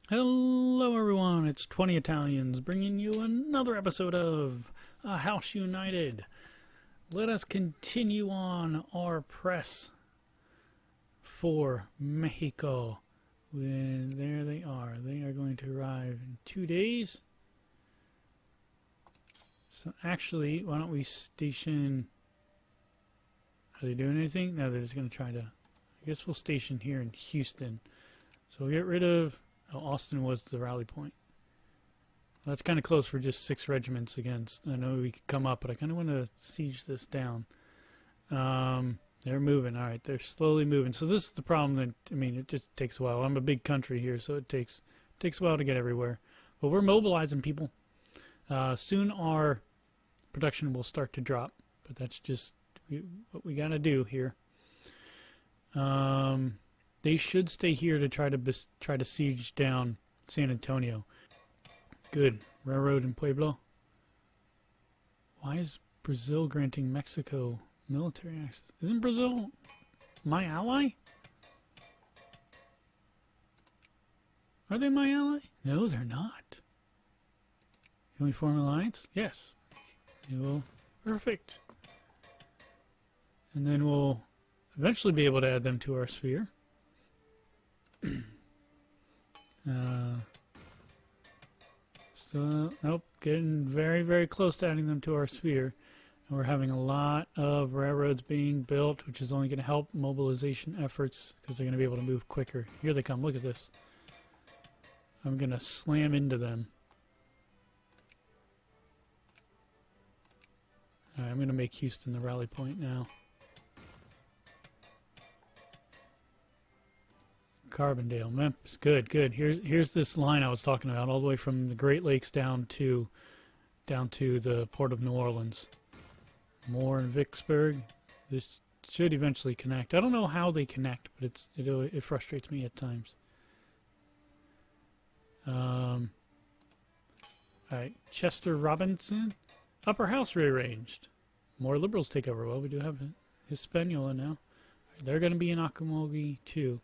Hello everyone, it's 20 Italians bringing you another episode of A House United. Let us continue on our press for Mexico. There they are. They are going to arrive in 2 days. So actually, why don't we station... Are they doing anything? No, they're just going to try to... I guess we'll station here in Houston. So we'll get rid of... Oh, Austin was the rally point. Well, that's kind of close for just 6 regiments against. I know we could come up, but I kind of want to siege this down. They're moving. All right, they're slowly moving. So this is the problem that, I mean, it just takes a while. I'm a big country here, so it takes a while to get everywhere. But we're mobilizing people. Soon our production will start to drop, but that's just what we got to do here. They should stay here to try to siege down San Antonio. Good. Railroad in Pueblo. Why is Brazil granting Mexico military access? Isn't Brazil my ally? Are they my ally? No, they're not. Can we form an alliance? Yes. They will. Perfect. And then we'll eventually be able to add them to our sphere. Nope, getting very, very close to adding them to our sphere. And we're having a lot of railroads being built, which is only going to help mobilization efforts because they're going to be able to move quicker. Here they come, look at this. I'm going to slam into them. Alright, I'm going to make Houston the rally point now. Carbondale, Memphis, good. Here's this line I was talking about, all the way from the Great Lakes down to the port of New Orleans. Moore and Vicksburg. This should eventually connect. I don't know how they connect, but it frustrates me at times. All right, Chester Robinson, Upper House rearranged. More liberals take over. Well, we do have Hispaniola now. They're going to be in Ocmulgee too.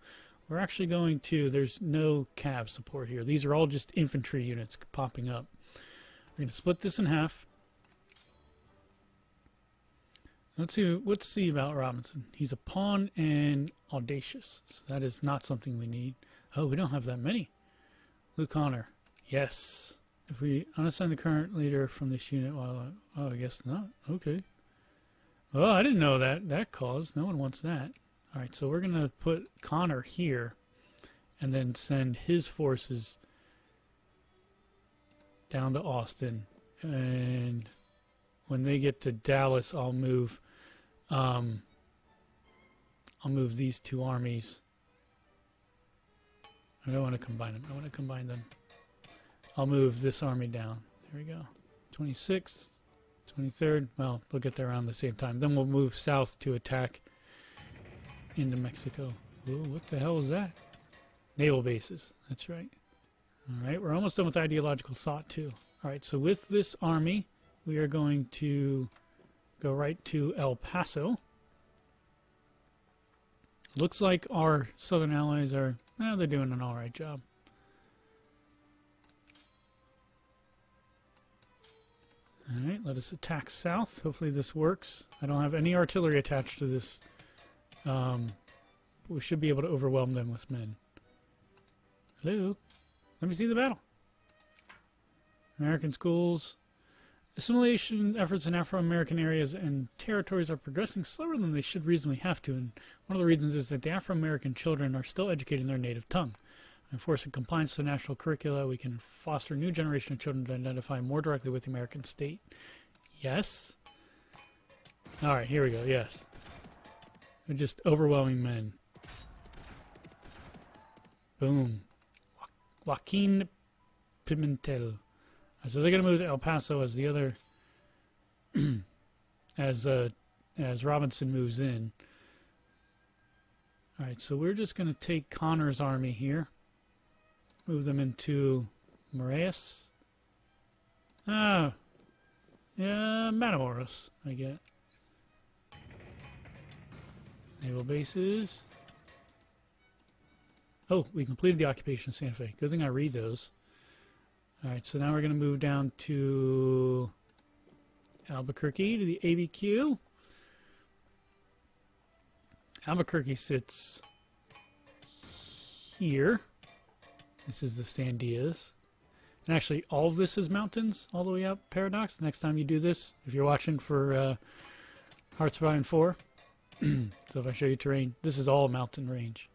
We're actually going to, there's no cav support here. These are all just infantry units popping up. We're going to split this in half. Let's see about Robinson. He's a pawn and audacious, so that is not something we need. Oh, we don't have that many. Luke Connor, yes. If we unassign the current leader from this unit, well, oh, I guess not. Okay. Oh, I didn't know that cause. No one wants that. Alright, so we're going to put Connor here and then send his forces down to Austin. And when they get to Dallas, I'll move these 2 armies. I don't want to combine them. I want to combine them. I'll move this army down. There we go. 26th, 23rd. Well, they'll get there around the same time. Then we'll move south to attack into Mexico. Ooh, what the hell is that? Naval bases. That's right. Alright, we're almost done with ideological thought too. Alright, so with this army, we are going to go right to El Paso. Looks like our southern allies are, they're doing an alright job. Alright, let us attack south. Hopefully this works. I don't have any artillery attached to this. We should be able to overwhelm them with men. Hello? Let me see the battle. American schools. Assimilation efforts in Afro-American areas and territories are progressing slower than they should reasonably have to, and one of the reasons is that the Afro-American children are still educated in their native tongue. By enforcing compliance to national curricula, we can foster a new generation of children to identify more directly with the American state. Yes? Alright, here we go, yes. They're just overwhelming men. Boom. Joaquin Pimentel. So they're going to move to El Paso as the other... as Robinson moves in. Alright, so we're just going to take Connor's army here. Move them into Moraes. Yeah, Matamoros, I get. Naval bases. Oh, we completed the occupation of Santa Fe. Good thing I read those. Alright, so now we're going to move down to Albuquerque, to the ABQ. Albuquerque sits here. This is the Sandias. And actually, all of this is mountains all the way up Paradox. Next time you do this, if you're watching for Hearts of Iron 4, so if I show you terrain, this is all mountain range.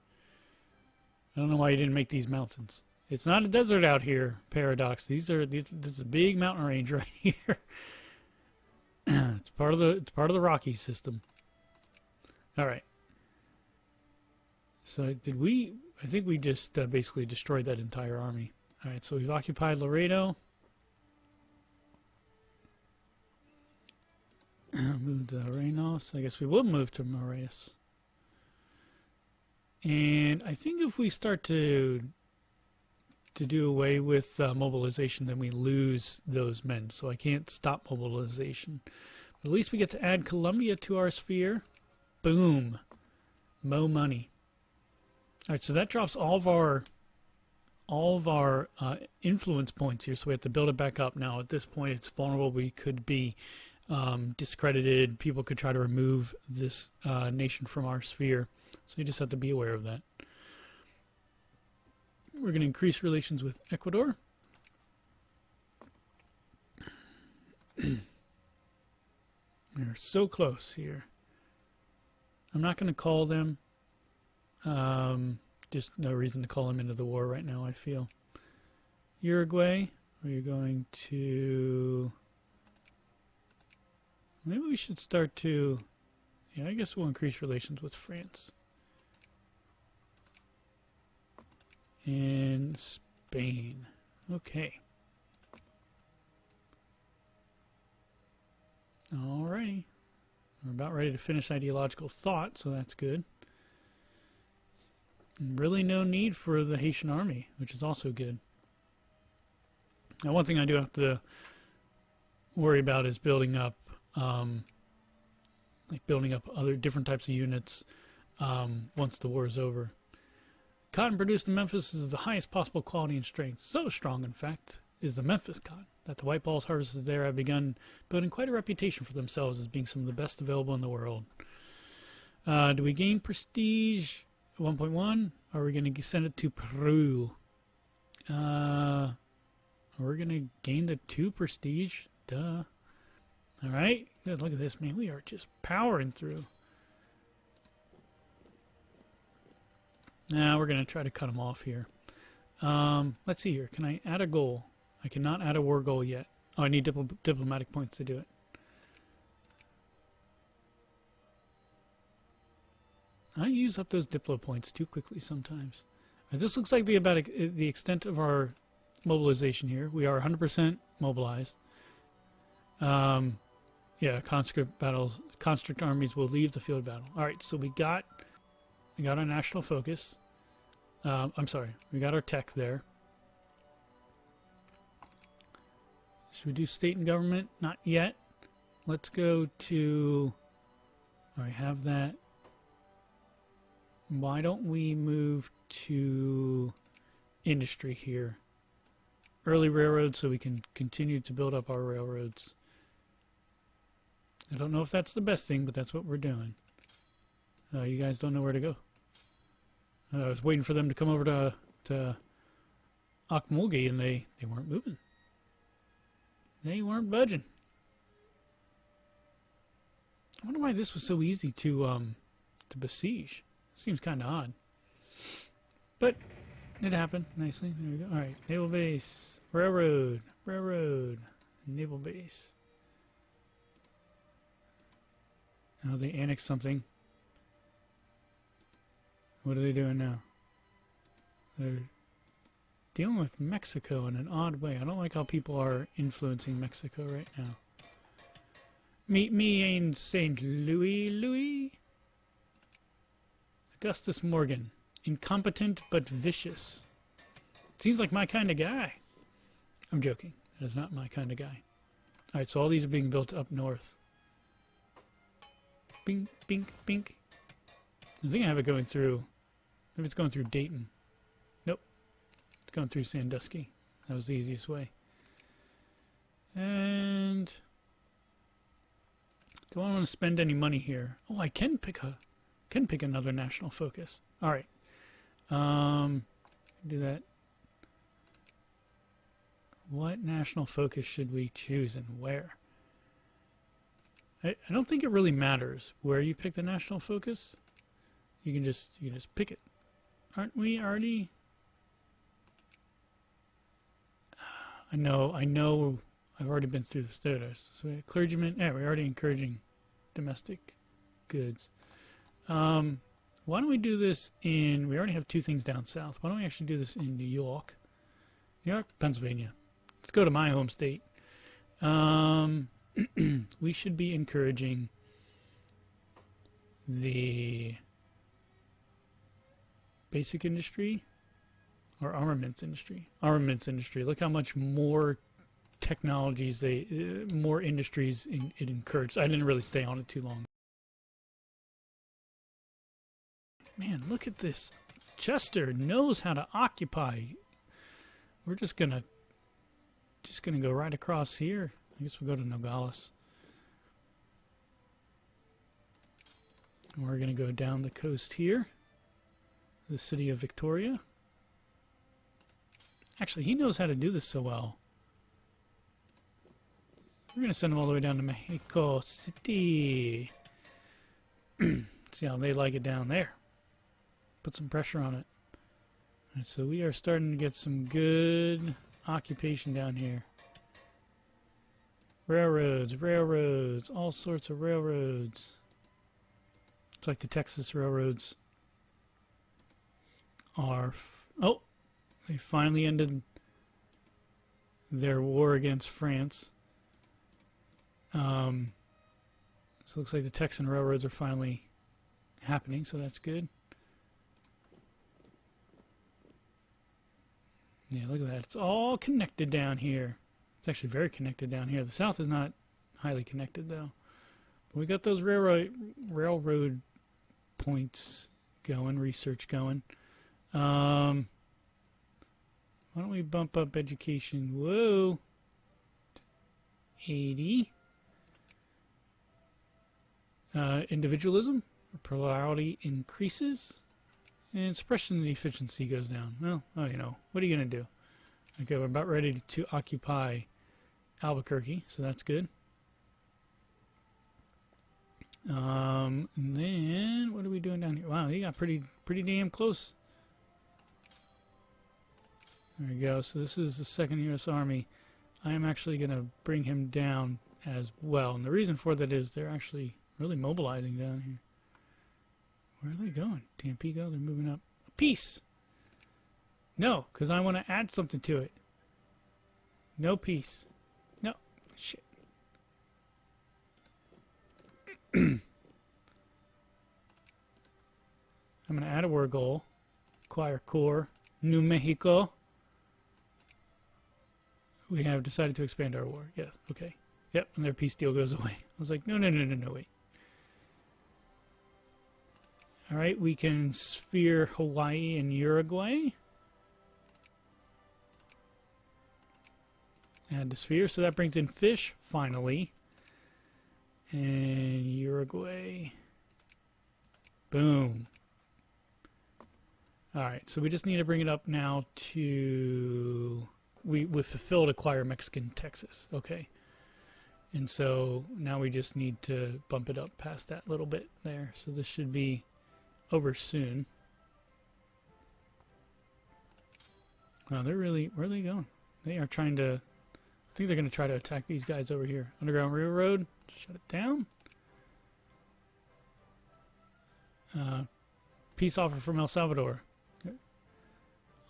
I don't know why you didn't make these mountains. It's not a desert out here, Paradox. This is a big mountain range right here. It's part of the Rockies system. All right. So I think we just basically destroyed that entire army. All right, so we've occupied Laredo. Moved to Reynos. I guess we will move to Moraes. And I think if we start to do away with mobilization, then we lose those men. So I can't stop mobilization. But at least we get to add Colombia to our sphere. Boom. Mo money. All right, so that drops all of our influence points here, so we have to build it back up. Now, at this point, it's vulnerable. We could be discredited. People could try to remove this nation from our sphere, so you just have to be aware of that. We're going to increase relations with Ecuador. We're so close here. I'm not going to call them. Just no reason to call them into the war right now, I feel. Uruguay, we're going to... Maybe we should start to... Yeah, I guess we'll increase relations with France. And Spain. Okay. Alrighty. We're about ready to finish ideological thought, so that's good. Really no need for the Haitian army, which is also good. Now, one thing I do have to worry about is building up other different types of units once the war is over. Cotton produced in Memphis is the highest possible quality and strength. So strong, in fact, is the Memphis cotton that the white balls harvested there have begun building quite a reputation for themselves as being some of the best available in the world. Do we gain prestige? 1.1, or are we going to send it to Peru? We're going to gain the 2 prestige. Duh. Alright, good. Look at this, man. We are just powering through. Now we're going to try to cut them off here. Let's see here. Can I add a goal? I cannot add a war goal yet. Oh, I need diplomatic points to do it. I use up those Diplo points too quickly sometimes. This looks like the extent of our mobilization here. We are 100% mobilized. Yeah, conscript armies will leave the field of battle. All right, so we got our national focus. I'm sorry, we got our tech there. Should we do state and government? Not yet. Let's go to... All right, have that. Why don't we move to industry here? Early railroads so we can continue to build up our railroads. I don't know if that's the best thing, but that's what we're doing. You guys don't know where to go. I was waiting for them to come over to Okmulgee, and they weren't moving. They weren't budging. I wonder why this was so easy to besiege. Seems kind of odd. But it happened nicely. There we go. All right, naval base, railroad, naval base. Now they annexed something. What are they doing now? They're dealing with Mexico in an odd way. I don't like how people are influencing Mexico right now. Meet me in St. Louis. Augustus Morgan. Incompetent but vicious. Seems like my kind of guy. I'm joking. That is not my kind of guy. Alright, so all these are being built up north. Bink, bink, bink. I think I have it going through... Maybe it's going through Dayton. It's going through Sandusky. That was the easiest way. And do I want to spend any money here? Oh, I can pick another national focus. All right. Do that. What national focus should we choose and where? I don't think it really matters where you pick the national focus. You can just pick it. Aren't we already? I know. I've already been through the status. So clergymen. Yeah, we're already encouraging domestic goods. Why don't we do this in? We already have two things down south. Why don't we actually do this in New York, Pennsylvania? Let's go to my home state. We should be encouraging the basic industry or armaments industry. Armaments industry. Look how much more technologies more industries it encouraged. I didn't really stay on it too long. Man, look at this. Chester knows how to occupy. We're just gonna go right across here. I guess we'll go to Nogales. And we're gonna go down the coast here. The city of Victoria. Actually, he knows how to do this so well. We're going to send them all the way down to Mexico City. See how they like it down there. Put some pressure on it. Right, so we are starting to get some good occupation down here. Railroads, all sorts of railroads. It's like the Texas railroads are... Oh! They finally ended their war against France. So it looks like the Texan railroads are finally happening, so that's good. Yeah, look at that. It's all connected down here. It's actually very connected down here. The South is not highly connected, though. But we got those railroad points going, research going. Why don't we bump up education? Whoa. 80. Individualism, plurality increases, and suppression efficiency goes down. Well, what are you going to do? Okay, we're about ready to occupy Albuquerque, so that's good. And then, what are we doing down here? Wow, he got pretty damn close. There we go. So this is the 2nd U.S. Army. I am actually going to bring him down as well. And the reason for that is they're actually really mobilizing down here. Where are they going? Tampico? They're moving up. Peace! No, because I want to add something to it. No peace. No. Shit. I'm going to add a war goal. Acquire core. New Mexico. We have decided to expand our war. Yeah, okay. Yep, and their peace deal goes away. I was like, no, wait. Alright, we can sphere Hawaii and Uruguay. Add the sphere, so that brings in fish, finally. And Uruguay. Boom. Alright, so we just need to bring it up now to... We've fulfilled acquire Mexican Texas. Okay. And so now we just need to bump it up past that little bit there. So this should be over soon. Wow, they're really... Where are they going? They are trying to... I think they're going to try to attack these guys over here. Underground Railroad. Shut it down. Peace offer from El Salvador.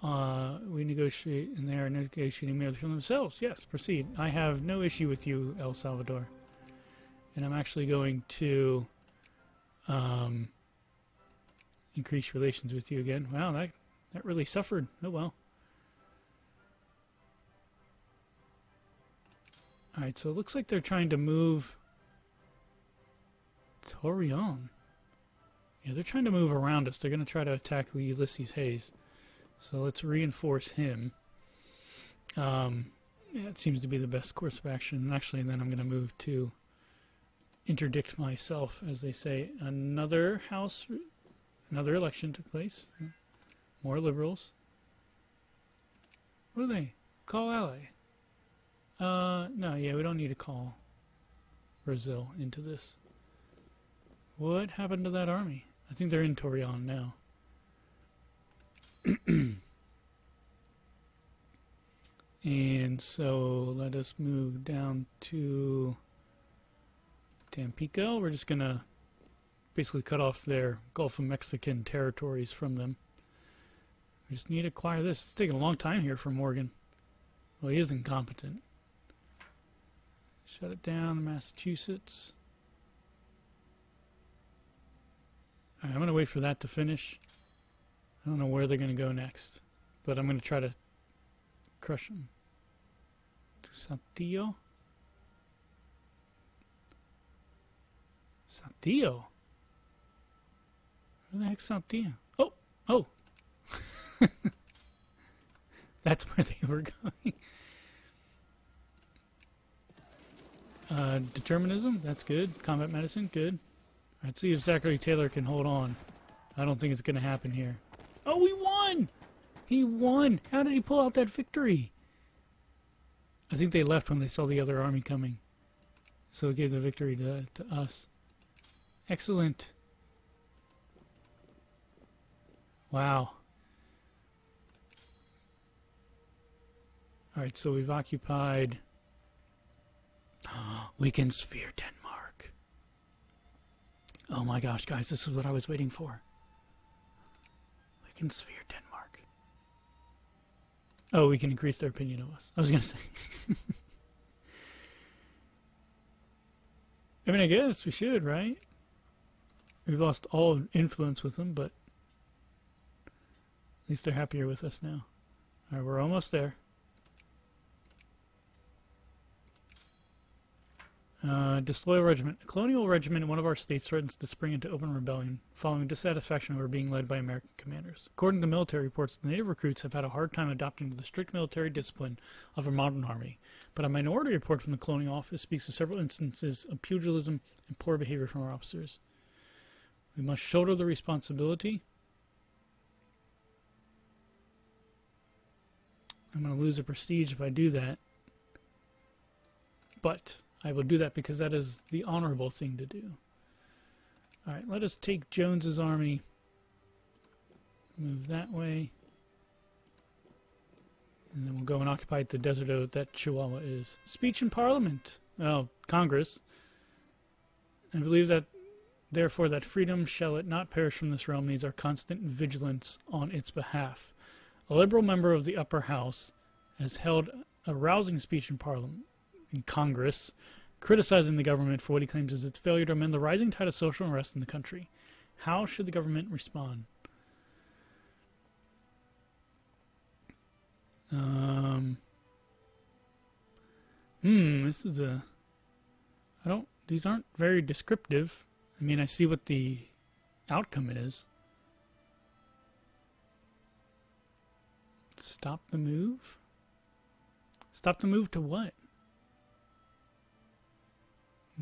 We negotiate, and they are negotiating merely for themselves. Yes, proceed. I have no issue with you, El Salvador. And I'm actually going to increase relations with you again. Wow, that really suffered. Oh well. Alright, so it looks like they're trying to move Torreon. Yeah, they're trying to move around us. They're going to try to attack Ulysses Hayes. So let's reinforce him. Yeah, it seems to be the best course of action. And actually, then I'm going to move to interdict myself, as they say. Another election took place. More liberals. What are they? Call ally. No, yeah, we don't need to call Brazil into this. What happened to that army? I think they're in Torreon now. And so let us move down to Tampico. We're just going to basically cut off their Gulf of Mexican territories from them. We just need to acquire this. It's taking a long time here for Morgan. Well, he is incompetent. Shut it down, Massachusetts. All right, I'm going to wait for that to finish. I don't know where they're going to go next, but I'm going to try to crush them. To Saltillo? Saltillo? Where the heck's Saltillo? Oh! That's where they were going. Determinism, that's good. Combat medicine, good. Let's see if Zachary Taylor can hold on. I don't think it's going to happen here. Oh, we won! He won! How did he pull out that victory? I think they left when they saw the other army coming. So it gave the victory to us. Excellent. Wow. Alright, so we've occupied... We can sphere Denmark. Oh my gosh, guys, this is what I was waiting for. We can sphere Denmark. Oh, we can increase their opinion of us. I was going to say. I mean, I guess we should, right? We've lost all influence with them, but at least they're happier with us now. Alright, we're almost there. Disloyal regiment. A colonial regiment in one of our states threatens to spring into open rebellion following dissatisfaction over being led by American commanders. According to military reports, the native recruits have had a hard time adopting to the strict military discipline of a modern army, but a minority report from the colonial office speaks of several instances of pugilism and poor behavior from our officers. We must shoulder the responsibility. I'm going to lose a prestige if I do that, but I will do that because that is the honorable thing to do. Alright, let us take Jones's army. Move that way. And then we'll go and occupy the desert that Chihuahua is. Speech in Parliament. Well, Congress. I believe that, therefore, that freedom, shall it not perish from this realm, needs our constant vigilance on its behalf. A liberal member of the upper house has held a rousing speech in Parliament. In Congress, criticizing the government for what he claims is its failure to amend the rising tide of social unrest in the country. How should the government respond? This is a... These aren't very descriptive. I mean, I see what the outcome is. Stop the move? Stop the move to what?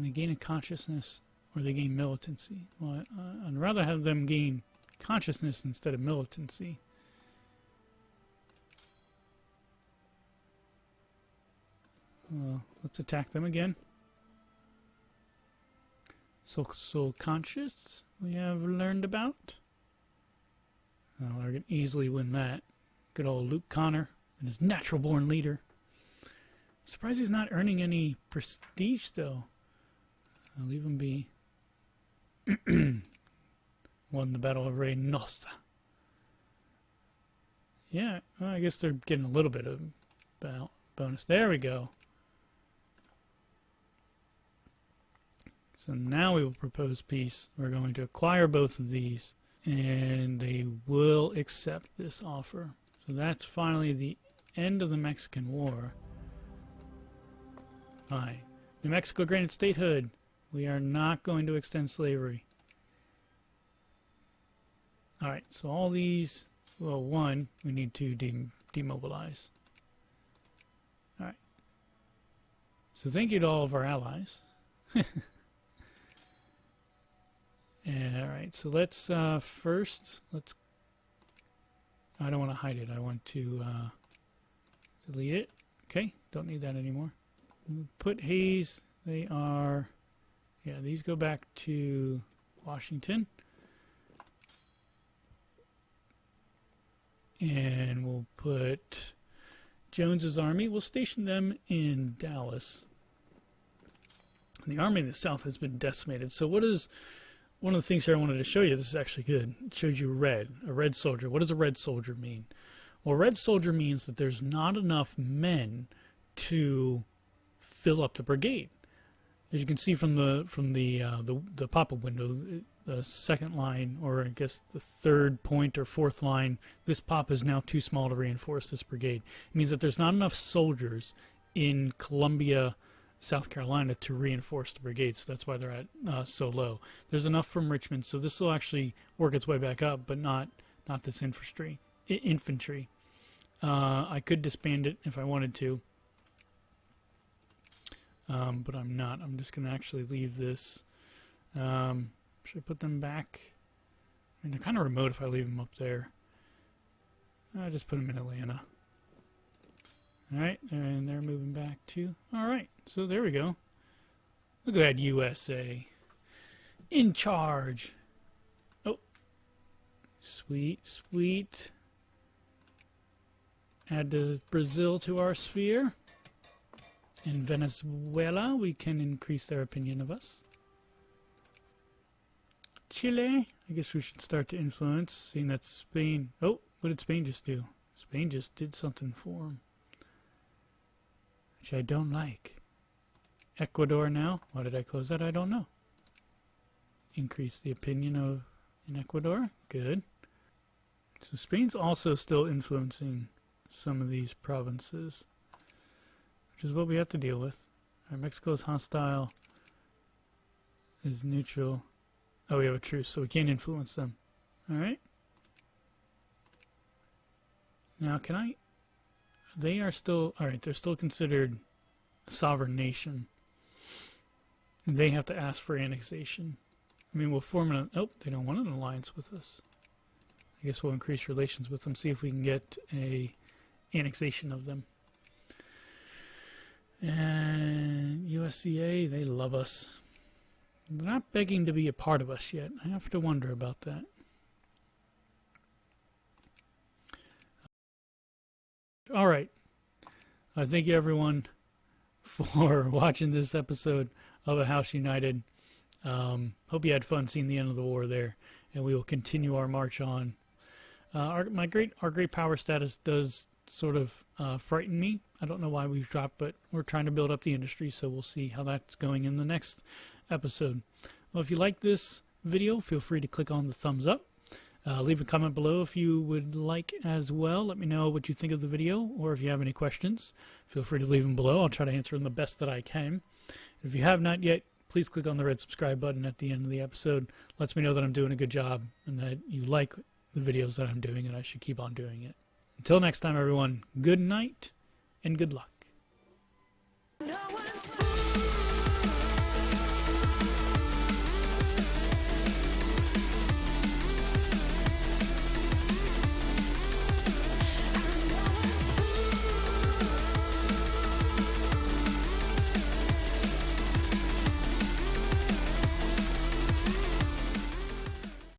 They gain a consciousness, or they gain militancy. Well, I'd rather have them gain consciousness instead of militancy. Let's attack them again. Social conscious, we have learned about. Oh, I can easily win that. Good old Luke Connor and his natural-born leader. I'm surprised he's not earning any prestige, though. I'll leave him be. Won the Battle of Reynosa. Yeah, well, I guess they're getting a little bit of bonus. There we go. So now we will propose peace. We're going to acquire both of these, and they will accept this offer. So that's finally the end of the Mexican War. Fine. New Mexico granted statehood. We are not going to extend slavery. Alright, so all these Well, one, we need to demobilize. All right. So thank you to all of our allies. And, all right, so let's first, I don't want to hide it. I want to delete it. Okay, don't need that anymore. Put Hayes, they are, yeah, these go back to Washington. And we'll put Jones's army, we'll station them in Dallas. And the army in the South has been decimated. So what is, one of the things here I wanted to show you, this is actually good. It shows you red, a red soldier. What does a red soldier mean? Well, a red soldier means that there's not enough men to fill up the brigade. As you can see from the pop-up window, the second line, or I guess the third point or fourth line, this pop is now too small to reinforce this brigade. It means that there's not enough soldiers in Columbia, South Carolina to reinforce the brigade, so that's why they're at so low. There's enough from Richmond, so this will actually work its way back up, but not this infantry. I could disband it if I wanted to, but I'm not. I'm just going to actually leave this. Should I put them back? I mean, they're kind of remote if I leave them up there. I'll just put them in Atlanta. Alright, and they're moving back too. Alright, so there we go. Look at that USA. In charge. Oh. Sweet, sweet. Add Brazil to our sphere. In Venezuela, we can increase their opinion of us. Chile, I guess we should start to influence, seeing that Spain... Oh, what did Spain just do? Spain just did something for them, which I don't like. Ecuador now. Why did I close that? I don't know. Increase the opinion of in Ecuador. Good. So Spain's also still influencing some of these provinces, which is what we have to deal with. Mexico is hostile, is neutral. Oh, we have a truce, so we can't influence them. Alright. Now, can I... They are still... Alright, they're still considered a sovereign nation. They have to ask for annexation. I mean, we'll form an... Oh, they don't want an alliance with us. I guess we'll increase relations with them, see if we can get a annexation of them. And USCA, they love us. They're not begging to be a part of us yet. I have to wonder about that. All right. Thank you, everyone, for watching this episode of A House United. Hope you had fun seeing the end of the war there, and we will continue our march on. Our great power status does sort of frighten me. I don't know why we've dropped, but we're trying to build up the industry, so we'll see how that's going in the next episode. Well, if you like this video, feel free to click on the thumbs up. Leave a comment below if you would like as well. Let me know what you think of the video, or if you have any questions, feel free to leave them below. I'll try to answer them the best that I can. If you have not yet, please click on the red subscribe button at the end of the episode. Lets me know that I'm doing a good job and that you like the videos that I'm doing and I should keep on doing it. Until next time, everyone, good night and good luck.